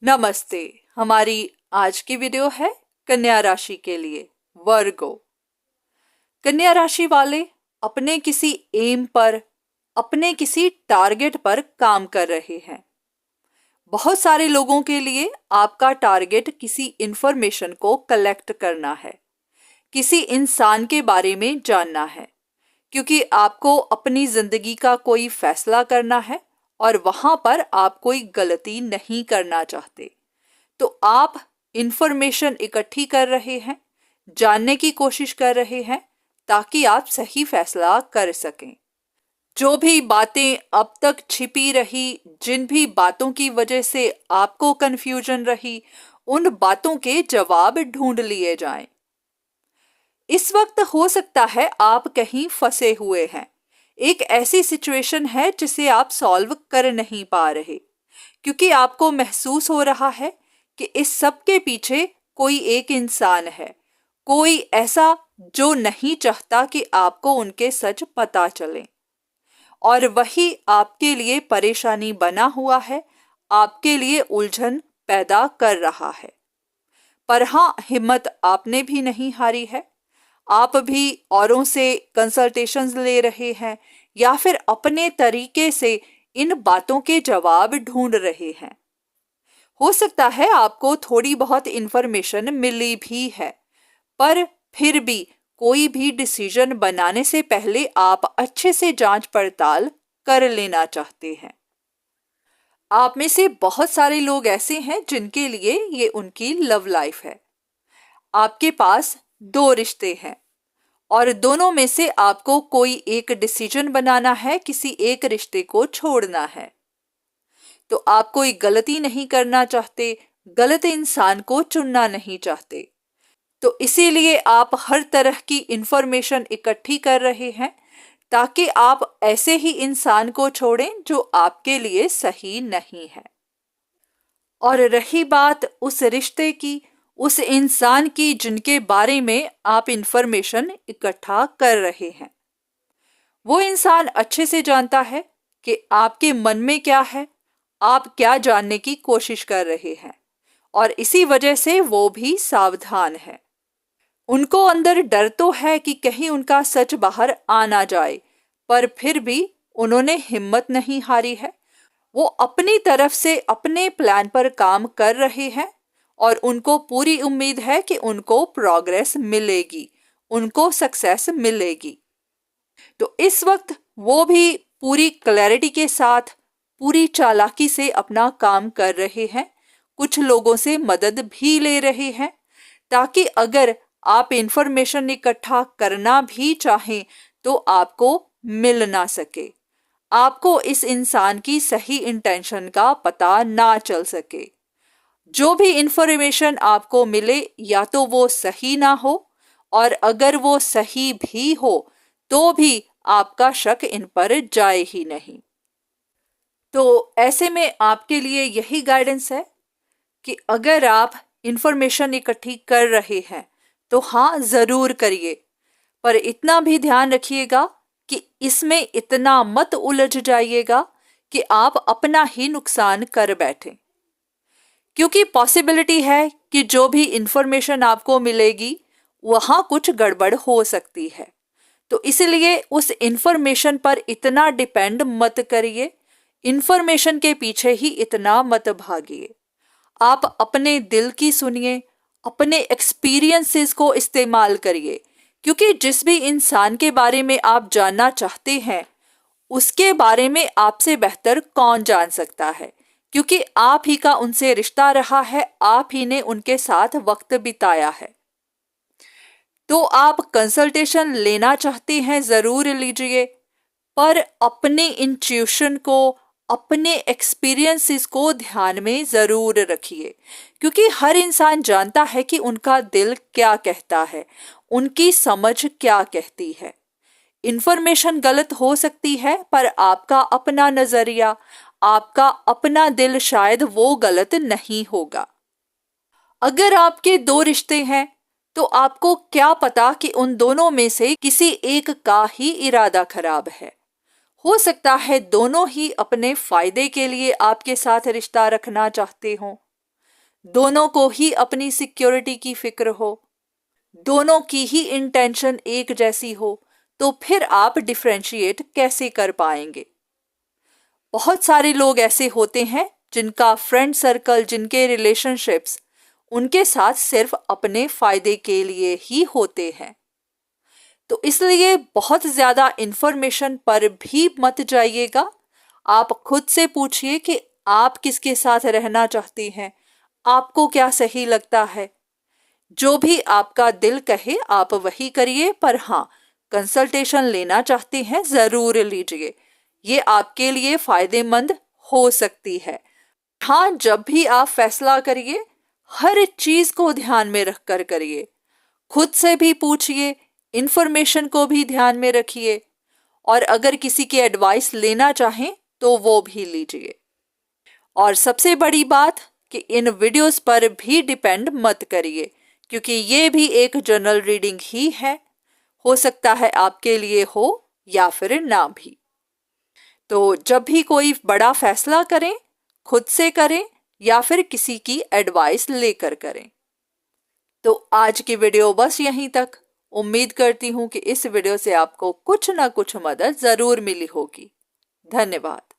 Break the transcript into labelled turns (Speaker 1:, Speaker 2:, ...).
Speaker 1: नमस्ते। हमारी आज की वीडियो है कन्या राशि के लिए, वर्गो। कन्या राशि वाले अपने किसी एम पर, अपने किसी टारगेट पर काम कर रहे हैं। बहुत सारे लोगों के लिए आपका टारगेट किसी इंफॉर्मेशन को कलेक्ट करना है, किसी इंसान के बारे में जानना है, क्योंकि आपको अपनी जिंदगी का कोई फैसला करना है और वहां पर आप कोई गलती नहीं करना चाहते। तो आप इंफॉर्मेशन इकट्ठी कर रहे हैं, जानने की कोशिश कर रहे हैं ताकि आप सही फैसला कर सकें। जो भी बातें अब तक छिपी रही, जिन भी बातों की वजह से आपको कंफ्यूजन रही, उन बातों के जवाब ढूंढ लिए जाएं। इस वक्त हो सकता है आप कहीं फंसे हुए हैं, एक ऐसी सिचुएशन है जिसे आप सॉल्व कर नहीं पा रहे, क्योंकि आपको महसूस हो रहा है कि इस सब के पीछे कोई एक इंसान है, कोई ऐसा जो नहीं चाहता कि आपको उनके सच पता चले, और वही आपके लिए परेशानी बना हुआ है, आपके लिए उलझन पैदा कर रहा है। पर हाँ, हिम्मत आपने भी नहीं हारी है। आप भी औरों से कंसल्टेशंस ले रहे हैं या फिर अपने तरीके से इन बातों के जवाब ढूंढ रहे हैं। हो सकता है आपको थोड़ी बहुत इंफॉर्मेशन मिली भी है, पर फिर भी कोई भी डिसीजन बनाने से पहले आप अच्छे से जांच पड़ताल कर लेना चाहते हैं। आप में से बहुत सारे लोग ऐसे हैं जिनके लिए ये उनकी लव लाइफ है। आपके पास दो रिश्ते हैं और दोनों में से आपको कोई एक डिसीजन बनाना है, किसी एक रिश्ते को छोड़ना है। तो आप कोई गलती नहीं करना चाहते, गलत इंसान को चुनना नहीं चाहते, तो इसीलिए आप हर तरह की इंफॉर्मेशन इकट्ठी कर रहे हैं ताकि आप ऐसे ही इंसान को छोड़ें जो आपके लिए सही नहीं है। और रही बात उस रिश्ते की, उस इंसान की जिनके बारे में आप इंफॉर्मेशन इकट्ठा कर रहे हैं, वो इंसान अच्छे से जानता है कि आपके मन में क्या है, आप क्या जानने की कोशिश कर रहे हैं, और इसी वजह से वो भी सावधान है। उनको अंदर डर तो है कि कहीं उनका सच बाहर आ ना जाए, पर फिर भी उन्होंने हिम्मत नहीं हारी है। वो अपनी तरफ से अपने प्लान पर काम कर रहे हैं और उनको पूरी उम्मीद है कि उनको प्रोग्रेस मिलेगी, उनको सक्सेस मिलेगी। तो इस वक्त वो भी पूरी क्लैरिटी के साथ, पूरी चालाकी से अपना काम कर रहे हैं, कुछ लोगों से मदद भी ले रहे हैं, ताकि अगर आप इंफॉर्मेशन इकट्ठा करना भी चाहें तो आपको मिल ना सके, आपको इस इंसान की सही इंटेंशन का पता ना चल सके। जो भी इंफॉर्मेशन आपको मिले या तो वो सही ना हो, और अगर वो सही भी हो तो भी आपका शक इन पर जाए ही नहीं। तो ऐसे में आपके लिए यही गाइडेंस है कि अगर आप इंफॉर्मेशन इकट्ठी कर रहे हैं तो हाँ, जरूर करिए, पर इतना भी ध्यान रखिएगा कि इसमें इतना मत उलझ जाइएगा कि आप अपना ही नुकसान कर बैठें, क्योंकि पॉसिबिलिटी है कि जो भी इंफॉर्मेशन आपको मिलेगी वहां कुछ गड़बड़ हो सकती है। तो इसलिए उस इंफॉर्मेशन पर इतना डिपेंड मत करिए, इंफॉर्मेशन के पीछे ही इतना मत भागिए। आप अपने दिल की सुनिए, अपने एक्सपीरियंसेस को इस्तेमाल करिए, क्योंकि जिस भी इंसान के बारे में आप जानना चाहते हैं उसके बारे में आपसे बेहतर कौन जान सकता है, क्योंकि आप ही का उनसे रिश्ता रहा है, आप ही ने उनके साथ वक्त बिताया है। तो आप कंसल्टेशन लेना चाहते हैं जरूर लीजिए, पर अपने इंट्यूशन को, अपने एक्सपीरियंसेस को ध्यान में जरूर रखिए, क्योंकि हर इंसान जानता है कि उनका दिल क्या कहता है, उनकी समझ क्या कहती है। इंफॉर्मेशन गलत हो सकती है, पर आपका अपना नजरिया, आपका अपना दिल शायद वो गलत नहीं होगा। अगर आपके दो रिश्ते हैं तो आपको क्या पता कि उन दोनों में से किसी एक का ही इरादा खराब है। हो सकता है दोनों ही अपने फायदे के लिए आपके साथ रिश्ता रखना चाहते हों। दोनों को ही अपनी सिक्योरिटी की फिक्र हो, दोनों की ही इंटेंशन एक जैसी हो, तो फिर आप डिफरेंशिएट कैसे कर पाएंगे। बहुत सारे लोग ऐसे होते हैं जिनका फ्रेंड सर्कल, जिनके रिलेशनशिप्स उनके साथ सिर्फ अपने फायदे के लिए ही होते हैं। तो इसलिए बहुत ज्यादा इंफॉर्मेशन पर भी मत जाइएगा। आप खुद से पूछिए कि आप किसके साथ रहना चाहती हैं, आपको क्या सही लगता है। जो भी आपका दिल कहे आप वही करिए, पर हाँ, कंसल्टेशन लेना चाहते हैं जरूर लीजिए, ये आपके लिए फायदेमंद हो सकती है। हाँ, जब भी आप फैसला करिए हर चीज को ध्यान में रखकर करिए, खुद से भी पूछिए, इंफॉर्मेशन को भी ध्यान में रखिए, और अगर किसी की एडवाइस लेना चाहें तो वो भी लीजिए। और सबसे बड़ी बात कि इन वीडियोस पर भी डिपेंड मत करिए, क्योंकि ये भी एक जनरल रीडिंग ही है, हो सकता है आपके लिए हो या फिर ना भी। तो जब भी कोई बड़ा फैसला करें, खुद से करें या फिर किसी की एडवाइस लेकर करें। तो आज की वीडियो बस यहीं तक। उम्मीद करती हूँ कि इस वीडियो से आपको कुछ ना कुछ मदद जरूर मिली होगी। धन्यवाद।